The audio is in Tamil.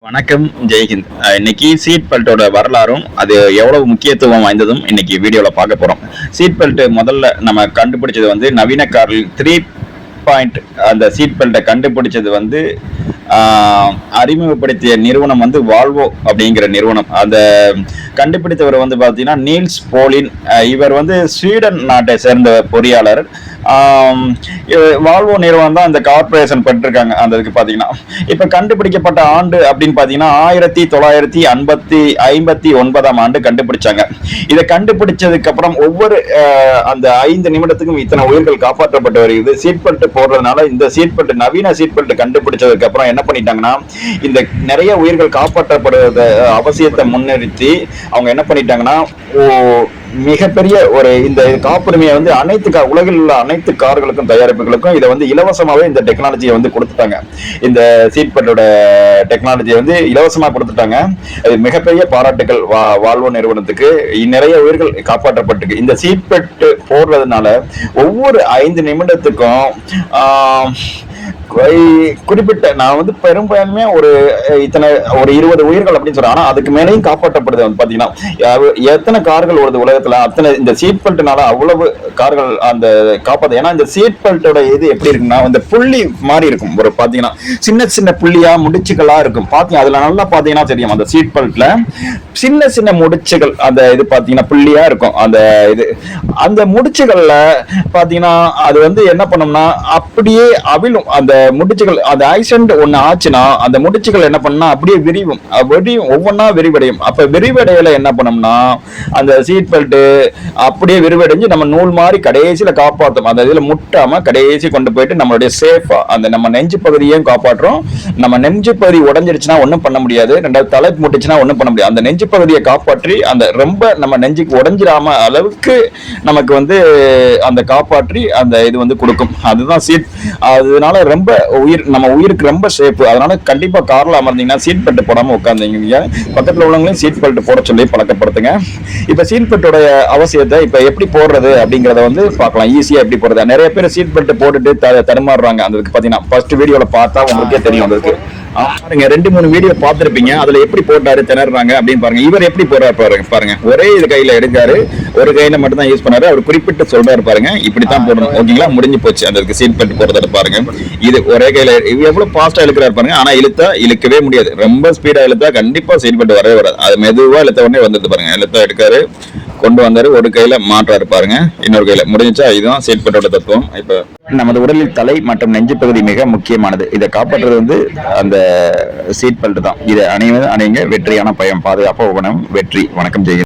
வணக்கம், ஜெய்ஹிந்த். இன்னைக்கு சீட் பெல்ட்டோட வரலாறும் அது எவ்வளவு முக்கியத்துவம் வாய்ந்ததும் இன்னைக்கு வீடியோவில் பார்க்க போகிறோம். சீட் பெல்ட் முதல்ல நம்ம கண்டுபிடிச்சது நவீன காரில் 3 அந்த சீட் பெல்ட்டை கண்டுபிடிச்சது அறிமுகப்படுத்திய நிறுவனம் வால்வோ அப்படிங்கிற நிறுவனம். அந்த கண்டுபிடித்தவர் பார்த்தீங்கன்னா நீல்ஸ் போலின். இவர் ஸ்வீடன் நாட்டை சேர்ந்த பொறியாளர். வால்வோ நிறுவனம் தான் இந்த கார்பரேஷன் பெற்றிருக்காங்க. அந்த இதுக்கு பார்த்தீங்கன்னா இப்போ கண்டுபிடிக்கப்பட்ட ஆண்டு அப்படின்னு பார்த்தீங்கன்னா 1959 ஆண்டு கண்டுபிடிச்சாங்க. இதை கண்டுபிடிச்சதுக்கு அப்புறம் ஒவ்வொரு அந்த 5 நிமிடத்துக்கும் இத்தனை உயிர்கள் காப்பாற்றப்பட்டு வருகிறது. சீட் பெல்ட் போடுறதுனால இந்த சீட் பெல்ட் நவீன சீட் பெல்ட் கண்டுபிடிச்சதுக்கு அப்புறம் என்ன பண்ணிட்டாங்கன்னா, இந்த நிறைய உயிர்கள் காப்பாற்றப்படுவத அவசியத்தை முன்னிறுத்தி அவங்க என்ன பண்ணிட்டாங்கன்னா, மிகப்பெரிய ஒரு இந்த காப்புரிமையை அனைத்து உலகில் உள்ள அனைத்து கார்களுக்கும் தயாரிப்புகளுக்கும் இதை இலவசமாவே இந்த டெக்னாலஜியை கொடுத்துட்டாங்க. இந்த சீட் பெல்ட்டோட டெக்னாலஜியை இலவசமா கொடுத்துட்டாங்க. அது மிகப்பெரிய பாராட்டுகள் வால்வோ நிறுவனத்துக்கு. நிறைய உயிர்கள் காப்பாற்றப்பட்டிருக்கு. இந்த சீட் பெல்ட் போடுறதுனால ஒவ்வொரு 5 நிமிடத்துக்கும் குறிப்பிட்ட நான் பெரும்பான்மையா ஒரு 20 உயிர்கள் அப்படின்னு சொல்றேன். ஆனா அதுக்கு மேலேயும் காப்பாற்றப்படுது. பாத்தீங்கன்னா எத்தனை கார்கள் வருது உலகத்துல, அத்தனை இந்த சீட் பெல்ட்னால அவ்வளவு கார்கள் அந்த காப்பாது. ஏன்னா இந்த சீட் பெல்ட்டோட இது எப்படி இருக்குன்னா, இந்த புள்ளி மாதிரி இருக்கும். ஒரு பாத்தீங்கன்னா சின்ன சின்ன புள்ளியா முடிச்சுகளா இருக்கும். பாத்தீங்கன்னா அதுல நல்லா பாத்தீங்கன்னா தெரியும், அந்த சீட் பெல்ட்ல சின்ன சின்ன முடிச்சுகள் அந்த இது பாத்தீங்கன்னா புள்ளியா இருக்கும். அந்த முடிச்சுகள்ல பாத்தீங்கன்னா அது என்ன பண்ணோம்னா அப்படியே அவிழும். அந்த முடிச்சுகள் அந்த ஆக்சிடென்ட் ஒண்ணு ஆச்சுன்னா அந்த முடிச்சுகள் என்ன பண்ணா அப்படியே விரிவும் ஒவ்வொன்னா விரிவடையும். அப்ப விரிவடையில என்ன பண்ணோம்னா அந்த சீட் பெல்ட் அப்படியே விரிவடைஞ்சு நம்ம நூல் மாதிரி கடைசியில காப்பாற்றும். அந்த இதுல முட்டாம கடைசி கொண்டு போயிட்டு நம்மளுடைய சேஃபா அந்த நம்ம நெஞ்சு பகுதியையும் காப்பாற்றுறோம். நம்ம நெஞ்சு பகுதி உடஞ்சிருச்சுன்னா ஒன்றும் பண்ண முடியாது. ரெண்டாவது தலை முட்டுச்சுன்னா ஒன்றும் பண்ண முடியாது. அந்த நெஞ்சு பகுதியை காப்பாற்றி அந்த ரொம்ப நம்ம நெஞ்சுக்கு உடஞ்சிடாம அளவுக்கு நமக்கு அந்த காப்பாற்றி அந்த இது கொடுக்கும். அதுதான் சீட். அதனால ரொம்ப நம்ம உயிருக்கு ரொம்ப சேஃப். அதனால கண்டிப்பா கார்ல அமர்ந்தீங்கன்னா சீட் பெல்ட் போடாம உட்கார்ந்தீங்க. பக்கத்துல உள்ளவங்களையும் சீட் பெல்ட் போட சொல்லி பழக்கப்படுத்துங்க. இப்ப சீட் பெல்ட்டோட அவசியத்தை இப்ப எப்படி போடுறது அப்படிங்கறத பார்க்கலாம். ஈஸியா எப்படி போடுறது. நிறைய பேர் சீட் பெல்ட் போட்டுட்டு தடுமாறுறாங்க. அதுக்கு பாத்தீங்கன்னா ஃபர்ஸ்ட் வீடியோல பார்த்தா உங்களுக்கே தெரியும். அதுக்கு பாருங்க 2-3 வீடியோ பார்த்திருப்பீங்க. அதுல எப்படி போட்டாரு திணறாங்க அப்படின்னு பாருங்க. இவர் எப்படி போடுறாரு பாருங்க. ஒரே இது கையில எடுக்காரு, ஒரு கையில மட்டும் தான் யூஸ் பண்ணாரு. அவர் குறிப்பிட்டு சொல்றாரு பாருங்க, இப்படித்தான் போடணும். ஓகேங்களா, முடிஞ்சு போச்சு. அந்த சீட் பெல்ட் போடுறத பாருங்க. இது ஒரே கையில எவ்வளவு ஃபாஸ்டா இழுக்கிறாரு பாருங்க. ஆனா இழுக்கவே முடியாது. ரொம்ப ஸ்பீடா இழுத்தா கண்டிப்பா சீட் பெல்ட் வரவே வராது. அது மெதுவா இழுத்த உடனே வந்துட்டு பாருங்க. இழுத்தா எடுக்காரு, கொண்டு வந்தாரு, ஒரு கையில மாற்றாரு பாருங்க, இன்னொரு கையில முடிஞ்சா. இதுதான் சீட் பெல்ட்டோட தத்துவம். இப்ப நமது உடலில் தலை மற்றும் நெஞ்சு பகுதி மிக முக்கியமானது. இதை காப்பாற்றுறது அந்த சீட் பெல்ட் தான். இதை அணியுங்க. வெற்றியான பயணம், பாதுகாப்பா வெற்றி. வணக்கம். ஜெய்.